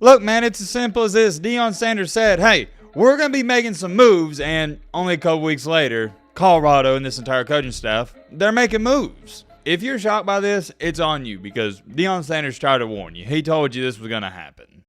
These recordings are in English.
Look, man, it's as simple as this. Deion Sanders said, hey, we're going to be making some moves, and only a couple weeks later, Colorado and this entire coaching staff, they're making moves. If you're shocked by this, it's on you because Deion Sanders tried to warn you. He told you this was going to happen.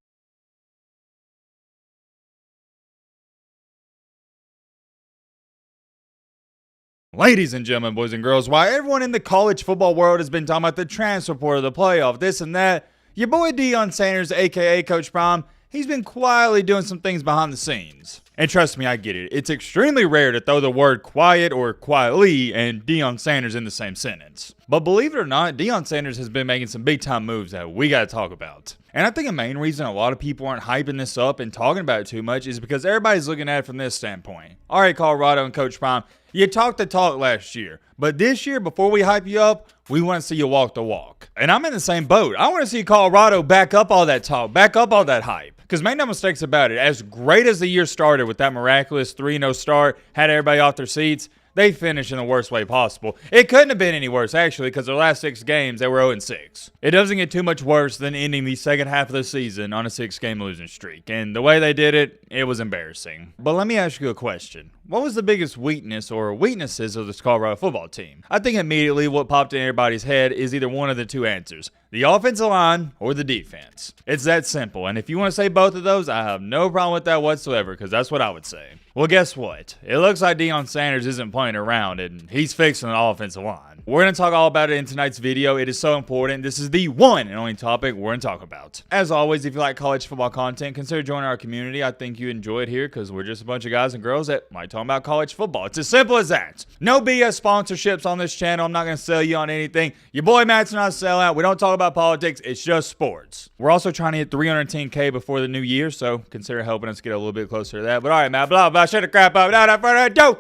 Ladies and gentlemen, boys and girls, while everyone in the college football world has been talking about the transfer portal, the playoff, this and that, your boy Deion Sanders, a.k.a. Coach Prime, he's been quietly doing some things behind the scenes. And trust me, I get it. It's extremely rare to throw the word quiet or quietly and Deion Sanders in the same sentence. But believe it or not, Deion Sanders has been making some big-time moves that we got to talk about. And I think a main reason a lot of people aren't hyping this up and talking about it too much is because everybody's looking at it from this standpoint. All right, Colorado and Coach Prime, you talked the talk last year. But this year, before we hype you up, we want to see you walk the walk. And I'm in the same boat. I want to see Colorado back up all that talk, back up all that hype. Because make no mistakes about it, as great as the year started with that miraculous 3-0 start, had everybody off their seats, they finished in the worst way possible. It couldn't have been any worse, actually, because their last 6 games, they were 0-6. It doesn't get too much worse than ending the second half of the season on a 6-game losing streak. And the way they did it, it was embarrassing. But let me ask you a question. What was the biggest weakness or weaknesses of this Colorado football team? I think immediately what popped in everybody's head is either one of the two answers. The offensive line or the defense. It's that simple. And if you want to say both of those, I have no problem with that whatsoever because that's what I would say. Well, guess what? It looks like Deion Sanders isn't playing around and he's fixing the offensive line. We're going to talk all about it in tonight's video. It is so important. This is the one and only topic we're going to talk about. As always, if you like college football content, consider joining our community. I think you enjoy it here because we're just a bunch of guys and girls that might talk about college football. It's as simple as that. No BS sponsorships on this channel. I'm not going to sell you on anything. Your boy Matt's not a sellout. We don't talk about politics. It's just sports. We're also trying to hit 310K before the new year, so consider helping us get a little bit closer to that. But all right, Matt, blah, blah, shut the crap up. Without further ado,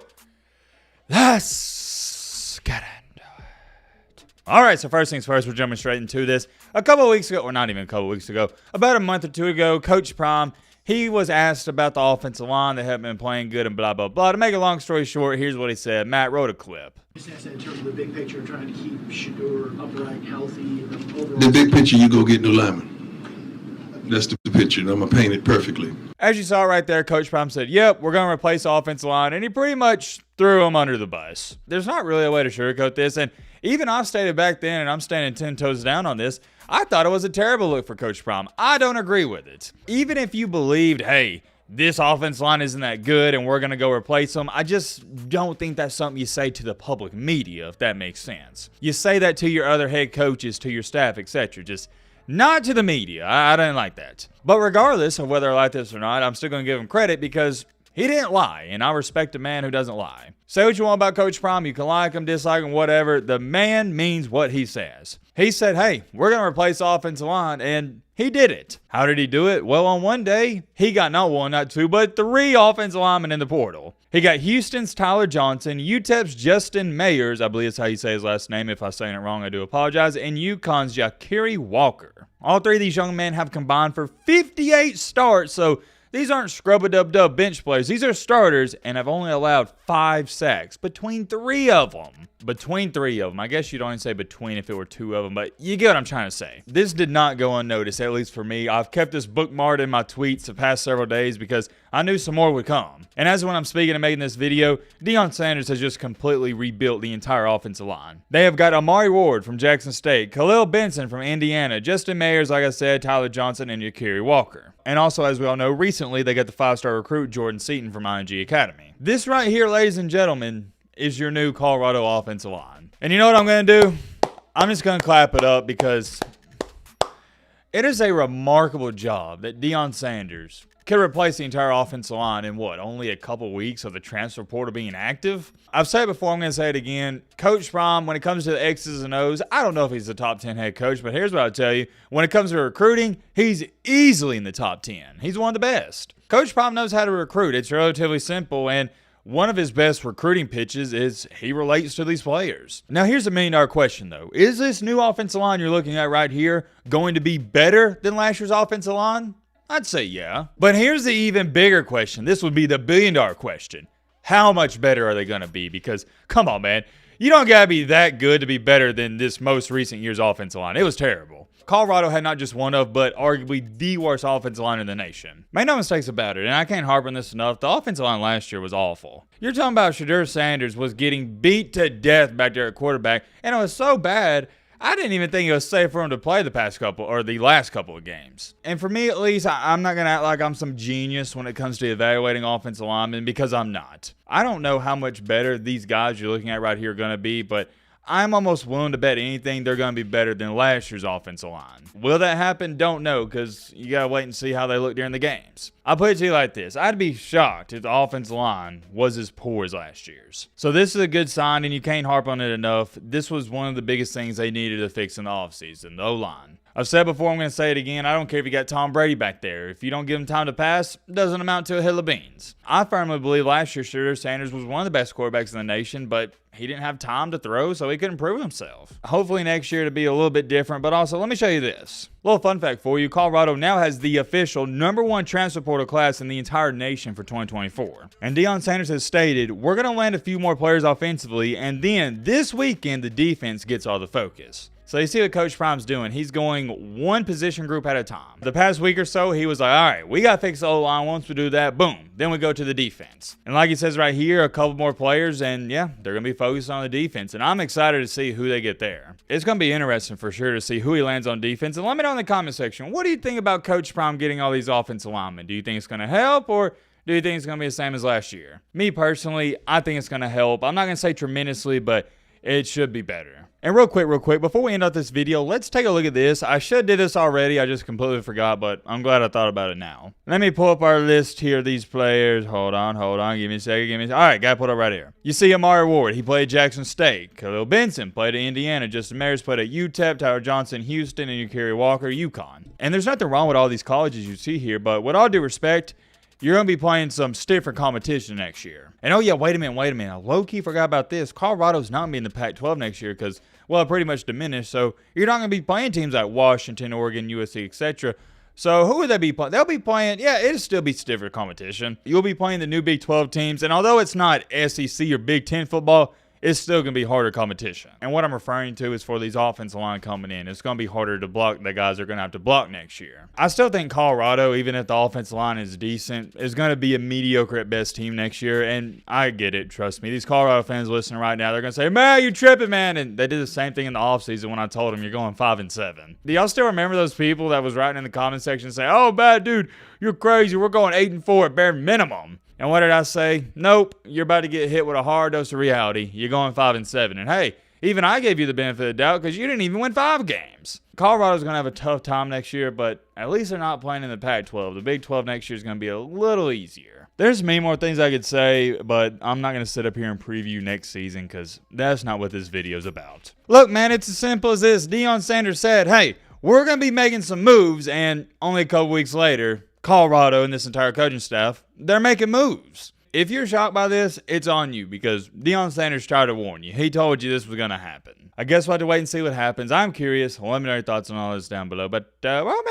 let's get into it. All right, so first things first, we're jumping straight into this. A couple of weeks ago, or not even a couple of weeks ago, about a month or two ago, Coach Prime, he was asked about the offensive line that hadn't been playing good and blah, blah, blah. To make a long story short, here's what he said. Matt wrote a clip. Just ask that in terms of the big picture, trying to keep Shedeur upright, healthy, overall. The big picture, you go get new linemen. That's the picture, and I'm going to paint it perfectly. As you saw right there, Coach Prime said, yep, we're going to replace the offensive line, and he pretty much threw him under the bus. There's not really a way to sugarcoat this, and even I've stated back then, and I'm standing 10 toes down on this, I thought it was a terrible look for Coach Prime. I don't agree with it. Even if you believed, hey, this offense line isn't that good and we're going to go replace them, I just don't think that's something you say to the public media, if that makes sense. You say that to your other head coaches, to your staff, etc. Just not to the media. I didn't like that. But regardless of whether I like this or not, I'm still going to give him credit because he didn't lie, and I respect a man who doesn't lie. Say what you want about Coach Prime. You can like him, dislike him, whatever. The man means what he says. He said, hey, we're going to replace the offensive line, and he did it. How did he do it? Well, on one day, he got not one, not two, but 3 offensive linemen in the portal. He got Houston's Tyler Johnson, UTEP's Justin Mayers, I believe that's how you say his last name. If I'm saying it wrong, I do apologize, and UConn's Yakiri Walker. All 3 of these young men have combined for 58 starts, so these aren't scrub-a-dub-dub bench players. These are starters and have only allowed 5 sacks between 3 of them. Between 3 of them. I guess you'd only say between if it were 2 of them, but you get what I'm trying to say. This did not go unnoticed, at least for me. I've kept this bookmarked in my tweets the past several days because I knew some more would come. And as when I'm speaking and making this video, Deion Sanders has just completely rebuilt the entire offensive line. They have got Amari Ward from Jackson State, Khalil Benson from Indiana, Justin Mayers, like I said, Tyler Johnson, and Yakiri Walker. And also, as we all know, recently they got the 5-star recruit Jordan Seaton from ING Academy. This right here, ladies and gentlemen, is your new Colorado offensive line. And you know what I'm going to do? I'm just going to clap it up because it is a remarkable job that Deion Sanders could replace the entire offensive line in what, only a couple weeks of the transfer portal being active? I've said it before, I'm going to say it again. Coach Prime, when it comes to the X's and O's, I don't know if he's the top 10 head coach, but here's what I'll tell you. When it comes to recruiting, he's easily in the top 10. He's one of the best. Coach Prime knows how to recruit. It's relatively simple, and one of his best recruiting pitches is he relates to these players. Now, here's a $1 million question, though. Is this new offensive line you're looking at right here going to be better than last year's offensive line? I'd say yeah. But here's the even bigger question. This would be the $1 billion question. How much better are they going to be? Because, come on, man. You don't got to be that good to be better than this most recent year's offensive line. It was terrible. Colorado had not just one of, but arguably the worst offensive line in the nation. Make no mistakes about it, and I can't harp on this enough, the offensive line last year was awful. You're talking about Shedeur Sanders was getting beat to death back there at quarterback, and it was so bad, I didn't even think it was safe for him to play the last couple of games. And for me, at least, I'm not going to act like I'm some genius when it comes to evaluating offensive linemen, because I'm not. I don't know how much better these guys you're looking at right here are going to be, but I'm almost willing to bet anything they're going to be better than last year's offensive line. Will that happen? Don't know, because you got to wait and see how they look during the games. I'll put it to you like this. I'd be shocked if the offensive line was as poor as last year's. So this is a good sign, and you can't harp on it enough. This was one of the biggest things they needed to fix in the offseason, the O-line. I've said before, I'm going to say it again, I don't care if you got Tom Brady back there. If you don't give him time to pass, it doesn't amount to a hill of beans. I firmly believe last year Shedeur Sanders was one of the best quarterbacks in the nation, but he didn't have time to throw, so he couldn't prove himself. Hopefully next year to be a little bit different, but also let me show you this. Little fun fact for you, Colorado now has the official #1 transfer portal class in the entire nation for 2024. And Deion Sanders has stated, we're going to land a few more players offensively, and then this weekend the defense gets all the focus. So you see what Coach Prime's doing. He's going one position group at a time. The past week or so, he was like, all right, we got to fix the O-line. Once we do that, boom. Then we go to the defense. And like he says right here, a couple more players, and yeah, they're going to be focused on the defense. And I'm excited to see who they get there. It's going to be interesting for sure to see who he lands on defense. And let me know in the comment section, what do you think about Coach Prime getting all these offensive linemen? Do you think it's going to help, or do you think it's going to be the same as last year? Me personally, I think it's going to help. I'm not going to say tremendously, but it should be better. And real quick, before we end out this video, let's take a look at this. I should have did this already. I just completely forgot, but I'm glad I thought about it now. Let me pull up our list here of these players. Hold on. Give me a second. All right, got to put it right here. You see Amari Ward. He played Jackson State. Khalil Benson played at Indiana. Justin Maris played at UTEP. Tyler Johnson, Houston. And Yukari Walker, UConn. And there's nothing wrong with all these colleges you see here, but with all due respect, you're going to be playing some stiffer competition next year. And oh yeah, wait a minute. I low-key forgot about this. Colorado's not going to be in the Pac-12 next year because, well, it pretty much diminished. So you're not going to be playing teams like Washington, Oregon, USC, etc. So who would they be playing? They'll be playing, yeah, it'll still be stiffer competition. You'll be playing the new Big 12 teams. And although it's not SEC or Big 10 football, it's still going to be harder competition. And what I'm referring to is for these offensive line coming in, it's going to be harder to block the guys are going to have to block next year. I still think Colorado, even if the offensive line is decent, is going to be a mediocre at best team next year. And I get it, trust me. These Colorado fans listening right now, they're going to say, man, you tripping, man. And they did the same thing in the offseason when I told them you're going 5-7. Do y'all still remember those people that was writing in the comment section saying, oh, bad dude, you're crazy. We're going 8-4 at bare minimum. And what did I say? Nope, you're about to get hit with a hard dose of reality. You're going 5-7. And hey, even I gave you the benefit of the doubt because you didn't even win 5 games. Colorado's going to have a tough time next year, but at least they're not playing in the Pac-12. The Big 12 next year is going to be a little easier. There's many more things I could say, but I'm not going to sit up here and preview next season because that's not what this video is about. Look, man, it's as simple as this. Deion Sanders said, hey, we're going to be making some moves, and only a couple weeks later, Colorado and this entire coaching staff, they're making moves. If you're shocked by this, it's on you because Deion Sanders tried to warn you. He told you this was going to happen. I guess we'll have to wait and see what happens. I'm curious. Let me know your thoughts on all this down below. But, well,